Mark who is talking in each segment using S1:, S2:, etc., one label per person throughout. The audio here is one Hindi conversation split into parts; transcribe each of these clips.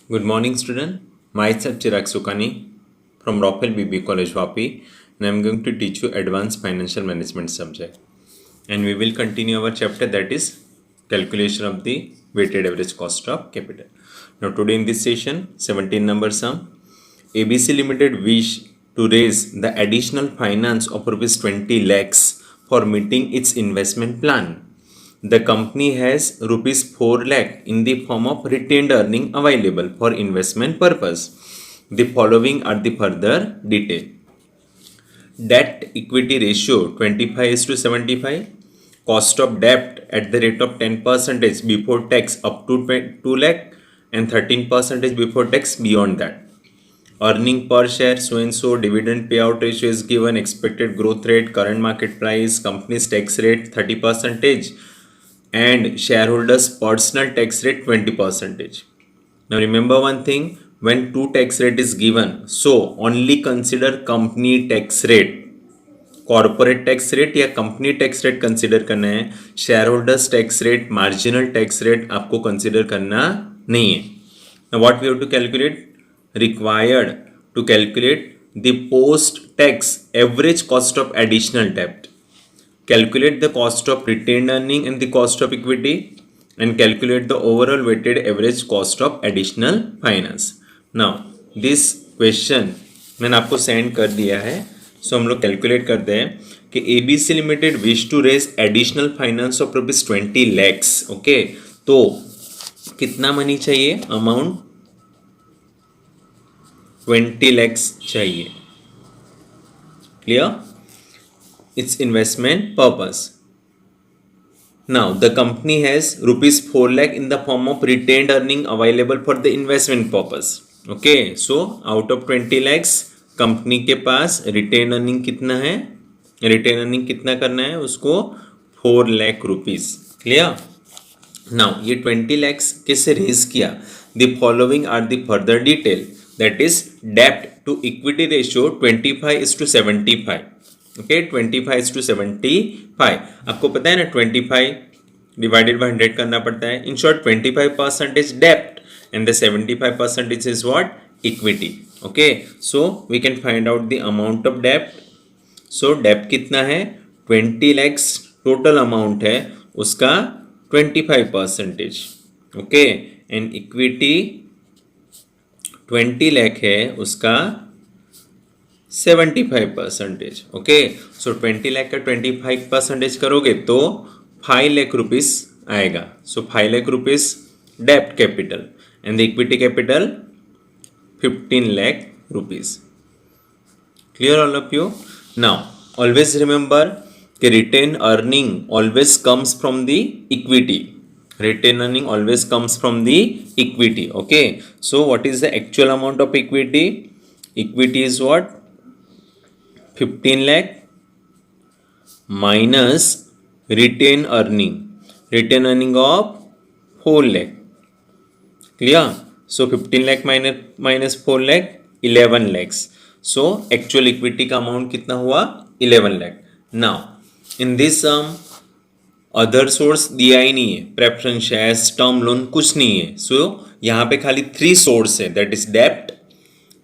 S1: Good morning, student. Myself Chirag Sukani from Roppel BB College, Vapi, and I'm going to teach you Advanced Financial Management subject. And we will continue our chapter, that is calculation of the weighted average cost of capital. Now, today in this session, 17 number sum. ABC Limited wish to raise the additional finance of rupees 20 lakhs for meeting its investment plan. The company has rupees 4 lakh in the form of retained earning available for investment purpose. The following are the further detail. Debt equity ratio 25 is to 75. Cost of debt at the rate of 10% before tax up to 2 lakh and 13% before tax beyond that. Earning per share so and so, dividend payout ratio is given, expected growth rate, current market price, company's tax rate 30%, and shareholders personal tax rate 20%. Now remember one thing, when two tax rate is given, so only consider company tax rate. Corporate tax rate या कंपनी टैक्स रेट कंसिडर करना है, shareholders tax rate, marginal tax rate आपको कंसिडर करना नहीं है. Now what we have to calculate, required to calculate the post tax average cost of additional डेब्ट. Calculate the cost of retained earning and the cost of equity, and calculate the overall weighted average cost of additional finance. Now this question मैंने आपको सेंड कर दिया है. सो हम लोग कैलकुलेट करते हैं कि ABC limited wish to raise additional finance of rupees 20 lakhs. Okay, तो कितना मनी चाहिए, अमाउंट 20 लैक्स चाहिए. Clear? Its investment purpose. Now the company has rupees 4 lakh in the form of retained earning available for the investment purpose. Okay, so out of 20 lakhs company के पास रिटेन अर्निंग कितना है, रिटेन अर्निंग कितना करना है उसको 4 लाख रुपीज. क्लियर? नाउ ये 20 लैक्स कैसे रेज किया, the following are the further detail, that is डेब्ट टू इक्विटी रेशियो 25:75. ओके, 25:75. आपको पता है ना 25 डिवाइडेड बाय 100 करना पड़ता है. इन शॉर्ट 25% डेब्ट and the 75% is what, equity. Okay, so we can find out the amount of डेब्ट. सो डेब्ट कितना है, 20 लैक्स टोटल अमाउंट है, उसका 25%. ओके, एंड इक्विटी 20 लाख है, उसका 75%. ओके, सो 20 लाख का 25% करोगे तो 5 लाख रुपीज आएगा. सो 5 लाख रुपीज डेब्ट capital and the equity capital 15 lakh rupees. Clear all of you? Now always remember कि retain earning always comes from the equity. Retain earning always comes from the equity. Okay, so what is the actual amount of equity? Equity is what, 15 lakh minus retain earning. Retain earning of 4 lakh. Clear? So 15 lakh minus 4 lakh 11 lakhs. So actual equity का अमाउंट कितना हुआ, 11 lakh. Now in this sum other source दिया ही नहीं है, प्रेफरेंस शेयर्स, टर्म लोन कुछ नहीं है. सो यहाँ पे खाली 3 सोर्स है, दैट इज डेब्ट,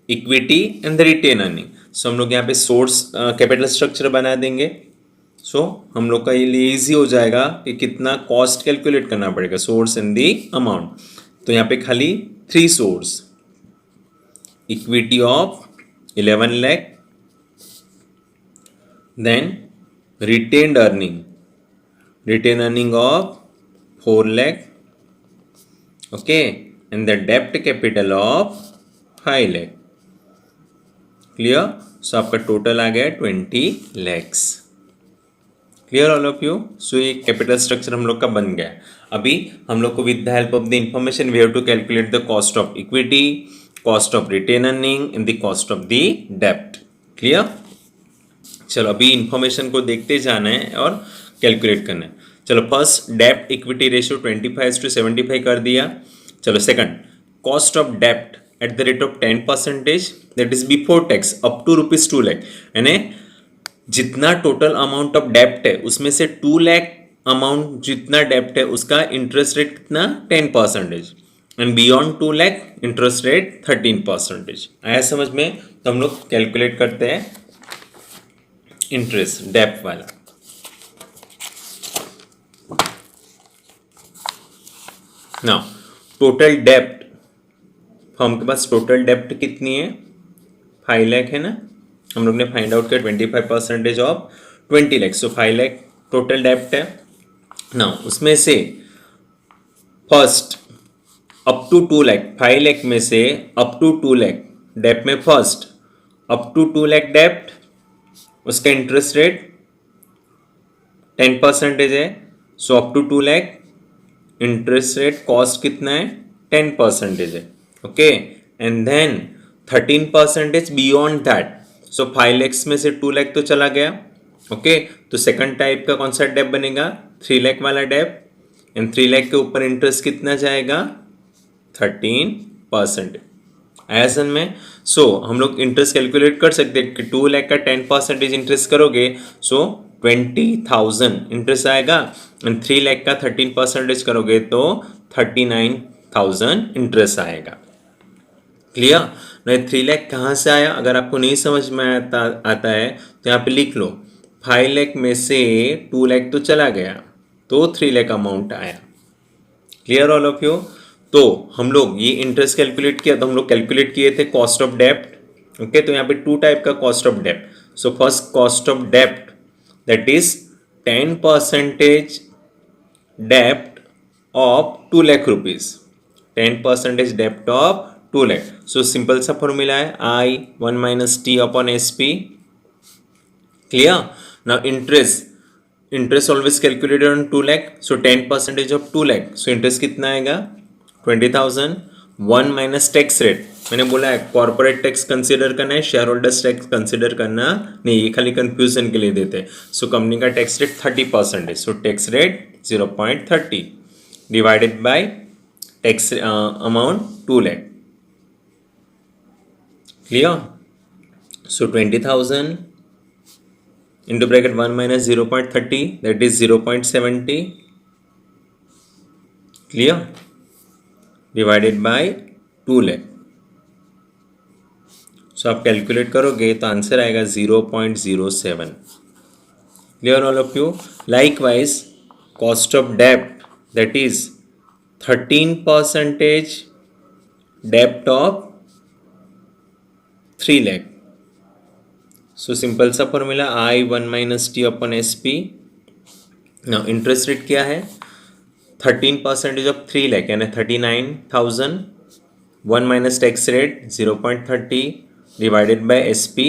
S1: equity and the retain earning. So हम लोग यहाँ पे सोर्स कैपिटल स्ट्रक्चर बना देंगे. सो हम लोग का ये लिए ईजी हो जाएगा कि कितना कॉस्ट कैलकुलेट करना पड़ेगा, सोर्स एंड दी अमाउंट. तो यहाँ पे खाली 3 source, equity of 11 lakh, then retained earning, retain earning of 4 lakh, okay, and the डेब्ट capital of 5 lakh. Clear? So आपका टोटल आ गया 20 lakhs. Clear all of you? So ये कैपिटल स्ट्रक्चर हम लोग का बन गया. अभी हम लोग को with the help of the information we have to calculate the cost of equity, cost of retained earning and the cost of the डेब्ट. क्लियर? चलो अभी इंफॉर्मेशन को देखते जाना है और कैलकुलेट करना है. चलो फर्स्ट डेब्ट इक्विटी रेशियो 25:75 कर दिया. चलो सेकंड, कॉस्ट ऑफ डेब्ट at the rate of 10%, that is before tax up to rupees 2 lakh. यानी जितना टोटल अमाउंट ऑफ डेब्ट है उसमें से 2 लाख अमाउंट जितना डेब्ट है उसका इंटरेस्ट रेट कितना, 10%. And beyond 2 lakh interest rate 13%। आया समझ में? तो हम लोग कैलकुलेट करते हैं इंटरेस्ट डेप्थ वाला। नाउ टोटल डेप्ट, फर्म के पास टोटल डेप्ट कितनी है? 5 लाख है ना, हम लोग ने फाइंड आउट किया 25% of 20 lakh, so 5 lakh total डेप्ट है। नाउ उसमें से first up to 2 lakh, 5 lakh में से अप टू 2 लाख डेप्ट में फर्स्ट अप टू 2 लाख डेप्ट, उसका इंटरेस्ट रेट 10% है। So up to 2 lakh interest rate cost कितना है? 10% है। Okay, and then 13% beyond that. So 5 lakhs में से 2 लाख तो चला गया। ओके, तो सेकंड टाइप का कौन सा डेप बनेगा? 3 लाख वाला डेप, एंड 3 लाख के ऊपर इंटरेस्ट कितना जाएगा? 13%। आया समझ में? सो हम लोग इंटरेस्ट कैलकुलेट कर सकते हैं कि 2 लाख का 10% इंटरेस्ट करोगे सो 20,000 इंटरेस्ट आएगा, एंड 3 लाख का 13% करोगे तो 39,000 इंटरेस्ट आएगा। क्लियर? नहीं 3 लाख कहाँ से आया? अगर आपको नहीं समझ में आता है तो यहाँ पे लिख लो 5 लाख में से 2 लाख तो चला गया तो 3 लाख अमाउंट आया। Clear all of you? तो हम लोग ये इंटरेस्ट कैलकुलेट किया तो हम लोग कैलकुलेट किए थे कॉस्ट ऑफ डेप्ट। ओके, तो यहाँ पे 2 टाइप का कॉस्ट ऑफ डेप्ट। सो फर्स्ट कॉस्ट ऑफ डेप्ट दैट इज 10% डेप्ट ऑफ 2 लाख रुपीज, 10% डेप्ट ऑफ 2 लाख। सो सिंपल सा फॉर्मूला है I 1 minus T upon SP। Clear? Now interest always calculated on 2 lakh, so 10% of 2 lakh, so interest कितना आएगा? 20,000। 1 माइनस टैक्स रेट, मैंने बोला है कॉर्पोरेट टैक्स कंसीडर करना है, शेयर होल्डर्स टैक्स कंसीडर करना नहीं, ये खाली कंफ्यूजन के लिए देते हैं। सो कंपनी का टैक्स रेट 30% है, so tax rate 0.30 divided bye tax amount 2 lakh. Clear? So 20,000 into bracket 1 minus 0.30 that is 0.70 clear divided by 2 lakh। So आप कैलकुलेट करोगे तो आंसर आएगा 0.07। Clear all of you? Likewise cost of डेप्ट दैट इज 13% डेप्ट ऑफ 3 लाख। सो सिंपल सा formula I 1 minus T upon SP। Now interest rate क्या है? 13% ऑफ 3 लाख यानी 39,000, 1 minus tax rate 0.30 divided by SP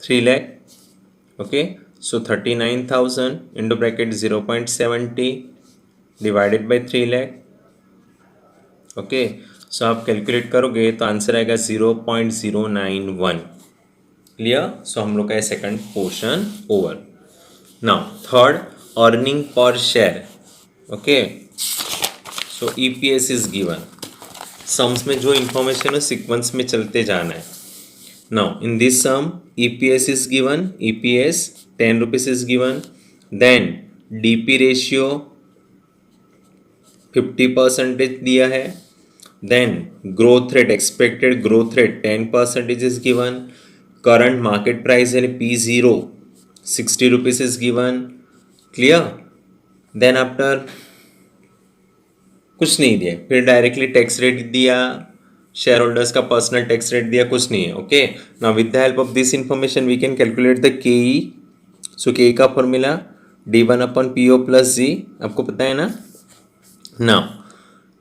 S1: 3 lakh. Okay, so 39,000 into bracket 0.70 divided by 3 lakh. Okay, सो आप कैलकुलेट करोगे तो आंसर आएगा 0.091। क्लियर? सो हम लोग का second portion over. Now third earning per share. Okay, so EPS is given. Sums में जो इंफॉर्मेशन है सीक्वेंस में चलते जाना है। Now in this sum EPS is given, EPS 10 rupees is given, then DP ratio 50% दिया है, then growth rate expected growth rate 10% is given, current market price है P0 60 rupees is given. Clear? Then after कुछ नहीं दिया, फिर डायरेक्टली टैक्स रेट दिया, शेयर होल्डर्स का पर्सनल टैक्स रेट दिया, कुछ नहीं है। Okay, now with the help of this information we can calculate the KE। So KE का formula D1 upon PO plus G, आपको पता है ना। नाउ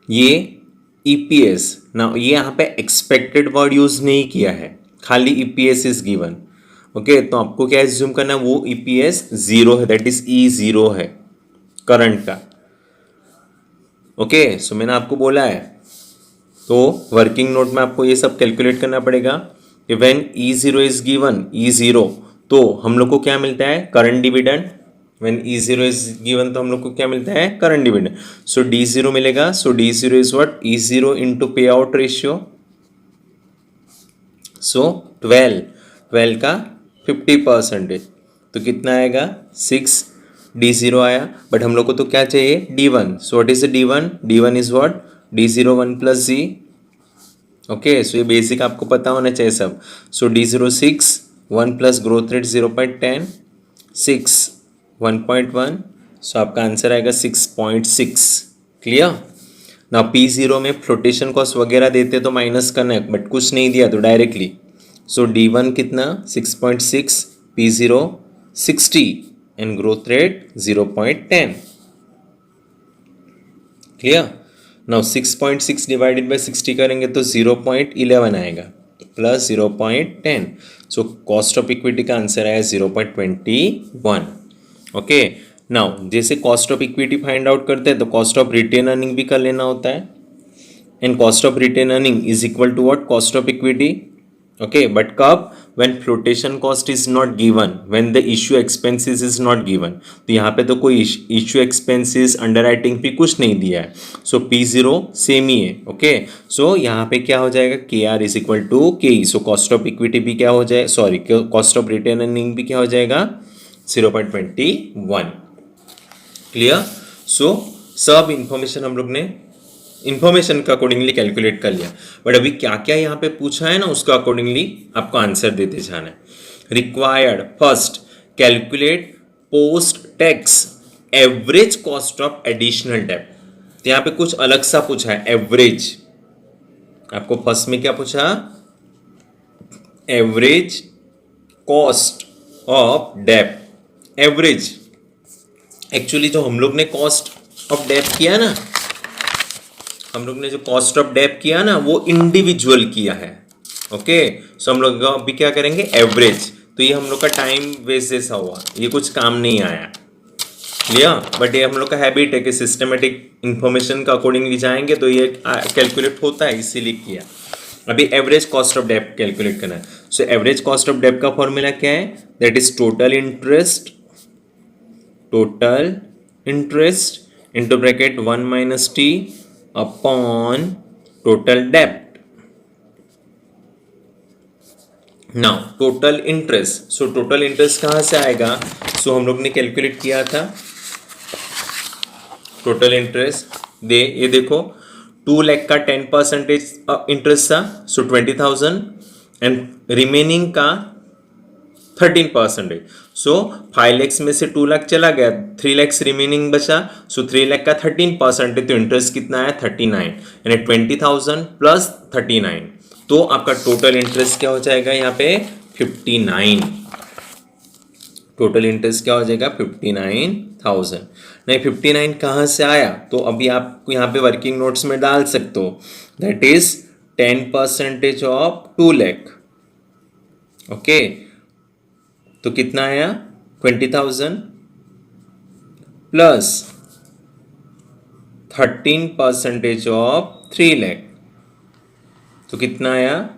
S1: ये EPS, नाउ ये यहाँ पे एक्सपेक्टेड वर्ड यूज नहीं किया है, खाली EPS इज गिवन। ओके, तो आपको क्या एज्यूम करना है? वो EPS 0 है, दैट इज E0 है करंट का। ओके, सो मैंने आपको बोला है तो वर्किंग नोट में आपको ये सब कैलकुलेट करना पड़ेगा कि when E0 is given, E0 तो हम लोग को क्या मिलता है? Current dividend. When E0 is given तो हम लोग को क्या मिलता है? Current dividend. सो D0 मिलेगा, सो D0 is what? E0 into पे आउट रेशियो। सो 12 का 50% तो कितना आएगा? 6। D0 आया, बट हम लोग को तो क्या चाहिए? D1। So what is D1? D1 is what? D0 1 plus g. Okay, so ये बेसिक आपको पता होना चाहिए सब। So D0 6, 1 plus growth rate 0.10, 6 1.1, so आपका आंसर आएगा 6.6। क्लियर। ना P0 में फ्लोटेशन कॉस्ट वगैरह देते तो माइनस करना है, बट कुछ नहीं दिया तो डायरेक्टली। सो D1 कितना 6.6, P0 60 and growth rate 0.10। Clear. Now 6.6 divided by 60 करेंगे तो 0.11 आएगा plus 0.10। So cost of equity का आंसर आया 0.21। ओके, नाउ जैसे cost of equity find out करते हैं तो कॉस्ट ऑफ रिटेन अर्निंग भी कर लेना होता है, and cost of retained earning is equal to what, cost of equity. Okay, but कब, when flotation cost is not given, when the issue expenses is not given, तो यहाँ पे तो कोई issue expenses underwriting भी कुछ नहीं दिया है। सो P0 सेम ही है। ओके, सो यहाँ पे क्या हो जाएगा, KR is equal to KE। So cost of equity भी क्या हो जाए, sorry cost of retained earning भी क्या हो जाएगा 0.21। क्लियर। सो सब इंफॉर्मेशन हम लोग ने इंफॉर्मेशन का अकॉर्डिंगली कैलकुलेट कर लिया, बट अभी क्या क्या यहाँ पे पूछा है ना उसका अकॉर्डिंगली आपको आंसर देते जाना है। Required first calculate post tax average cost of additional date. तो यहाँ पे कुछ अलग सा पूछा है, एवरेज। आपको फर्स्ट में क्या पूछा, average cost of debt. Average actually जो हम लोग ने कॉस्ट ऑफ डेट किया ना, हम लोग ने जो कॉस्ट ऑफ डेट किया ना वो इंडिविजुअल किया है। ओके, सो हम लोग अभी क्या करेंगे, एवरेज। तो ये हम लोग का टाइम वेस्ट जैसा हुआ, ये कुछ काम नहीं आया। क्लियर। बट ये हम लोग का हैबिट है कि सिस्टमेटिक इंफॉर्मेशन का अकॉर्डिंगली जाएंगे तो ये कैलकुलेट होता है, इसीलिए किया। अभी average cost of debt calculate करना है। So average cost of debt का फॉर्मूला क्या है, that is total interest into bracket 1 minus T upon total डेब्ट। Now total interest, so total interest कहां से आएगा, सो हम लोग ने कैलकुलेट किया था टोटल इंटरेस्ट। ये देखो 2 लाख का 10% इंटरेस्ट था, सो 20,000 एंड रिमेनिंग का 13%। सो 5 लाख में से 2 लाख चला गया, 3 लाख रिमेनिंग बचा। सो 3 लाख का 13% है तो इंटरेस्ट कितना है 39, यानी 20,000 प्लस 39। तो आपका टोटल इंटरेस्ट क्या हो जाएगा यहाँ पे 59। टोटल इंटरेस्ट क्या हो जाएगा 59,000। नहीं 59 कहाँ से आया, तो अभी आप यहाँ पे वर्किंग नोट्स में डाल सकते हो, that is 10% of 2 lakh. Okay, तो कितना आया 20,000 प्लस 13% ऑफ 3 लाख, तो कितना आया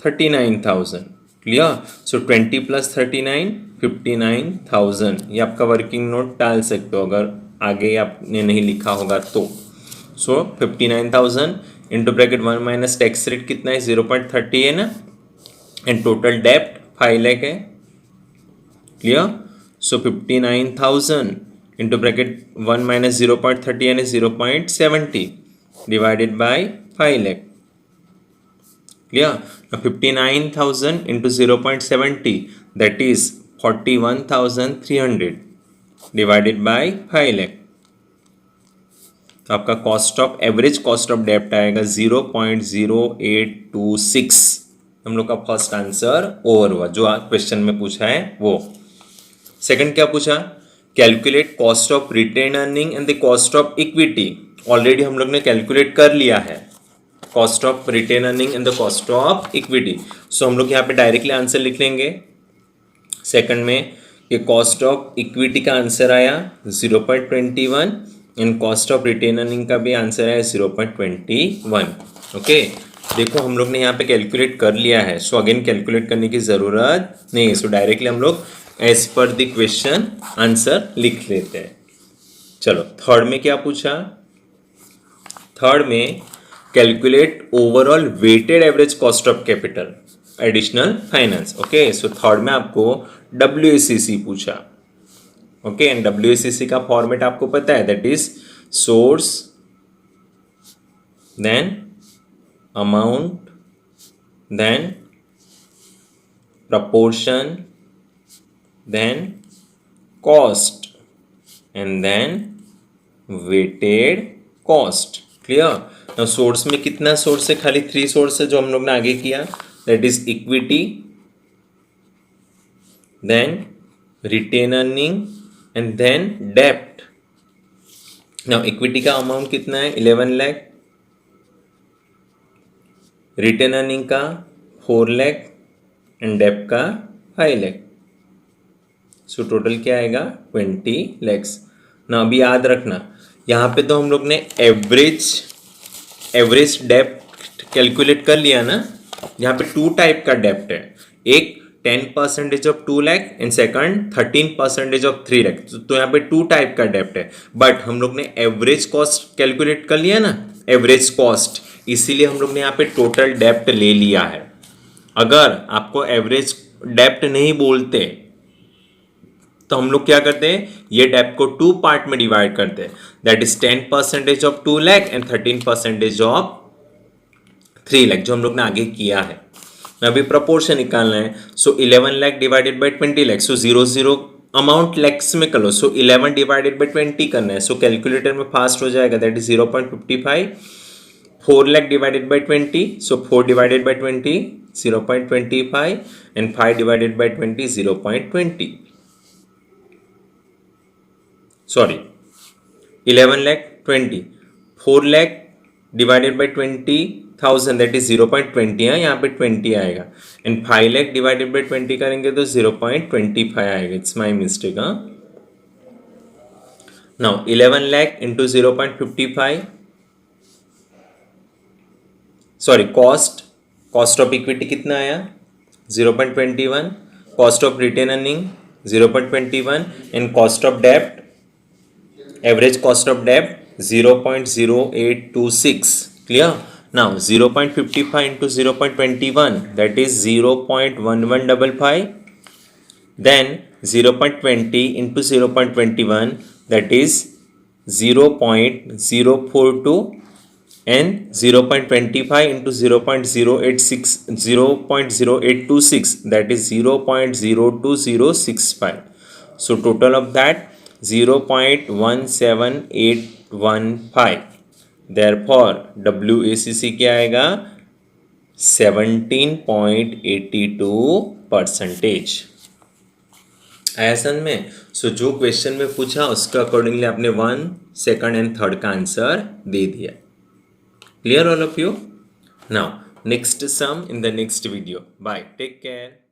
S1: 39,000। क्लियर। सो 20 प्लस 39 59,000। ये आपका वर्किंग नोट डाल सकते हो अगर आगे आपने नहीं लिखा होगा तो। सो 59,000 into bracket 1 minus tax rate कितना है 0.30 है ना, एंड टोटल डेप्ट 5 लाख है। Clear. So 59,000 into bracket 1 minus 0.30 यानी 0.70 divided by 5 lakh. Clear. 59,000 into 0.70 that is 41,300 divided by 5 lakh. तो आपका cost of average cost of डेप्ट आएगा 0.0826। हम लोग का फर्स्ट आंसर ओवर हुआ, जो क्वेश्चन में पूछा है वो। सेकंड क्या पूछा, calculate cost of retained earning and the cost of equity. Already हम लोग ने कैलकुलेट कर लिया है cost of retained earning and the cost of equity. So हम लोग यहाँ पे डायरेक्टली आंसर लिख लेंगे। सेकंड में ये कॉस्ट ऑफ इक्विटी का आंसर आया 0.21 and cost of retained earning का भी आंसर आया 0.21। ओके, देखो हम लोग ने यहाँ पे कैलकुलेट कर लिया है, सो अगेन कैलकुलेट करने की ज़रूरत नहीं है। सो डायरेक्टली हम लोग as per the question answer लिख लेते हैं। चलो थर्ड में क्या पूछा, थर्ड में calculate overall weighted average cost of capital additional finance. Okay, so third में आपको WACC पूछा। ओके, एंड WACC का फॉर्मेट आपको पता है, that is source then amount, then proportion, then cost, and then weighted cost. Clear. Now source में कितना सोर्स है? खाली 3 सोर्स है जो हम लोग ने आगे किया. That is equity, then retained earning, and then डेप्ट. नाउ इक्विटी का अमाउंट कितना है? 11 लाख. रिटेन अर्निंग का 4 लाख एंड डेप्ट का 5 लाख. सो टोटल क्या आएगा? 20 लैक्स. ना अभी याद रखना, यहाँ पे तो हम लोग ने एवरेज डेप्ट कैलकुलेट कर लिया ना. यहाँ पे 2 टाइप का डेप्ट है. एक 10% of 2 lakh and second 13% of 3 lakh. तो यहाँ पे 2 टाइप का डेप्ट है. बट हम लोग ने एवरेज कॉस्ट कैलकुलेट कर लिया ना, एवरेज कॉस्ट, इसीलिए हम लोग ने यहाँ पे टोटल डेप्ट ले लिया है. अगर आपको एवरेज डेप्ट नहीं बोलते तो हम लोग क्या करते हैं? ये डेप्ट को 2 पार्ट में डिवाइड करते हैं. That is 10% of 2 lakh and 13% of 3 lakh, जो हम लोग ने आगे किया है. अभी प्रपोर्शन निकालना है. सो 11 lakh divided by 20 lakh. So 0 amount lakhs में कर लो. सो 11 डिवाइडेड बाई 20 करना है. सो कैलकुलेटर में फास्ट हो जाएगा. That is 0.55. 4 lakh divided by 20. So 4 divided by 20 0.25 and 5 divided by 20 0.20. Sorry 11 lakh 20. 4 lakh divided by 20,000 that is 0.20 है. यहाँ पे 20 आएगा. एंड 5 लाख डिवाइडेड बाई 20 करेंगे तो 0.25 आएगा. It's my mistake. Now 11 lakh into 0.55. Sorry cost of equity कितना आया? 0.21. Cost of retained earning 0.21 and cost of dept, average cost of dept 0.0826. clear. Now 0.55 into 0.21 that is 0.1155. Then 0.20 into 0.21 that is 0.042 and 0.25 into 0.0826 that is 0.02065. So total of that 0.17815. Therefore WACC क्या आएगा? 17.82%. आया समझ में? सो जो क्वेश्चन में पूछा उसका अकॉर्डिंगली आपने 1, 2 एंड 3 का आंसर दे दिया. Clear all of you? Now next sum in the next video. Bye. Take care.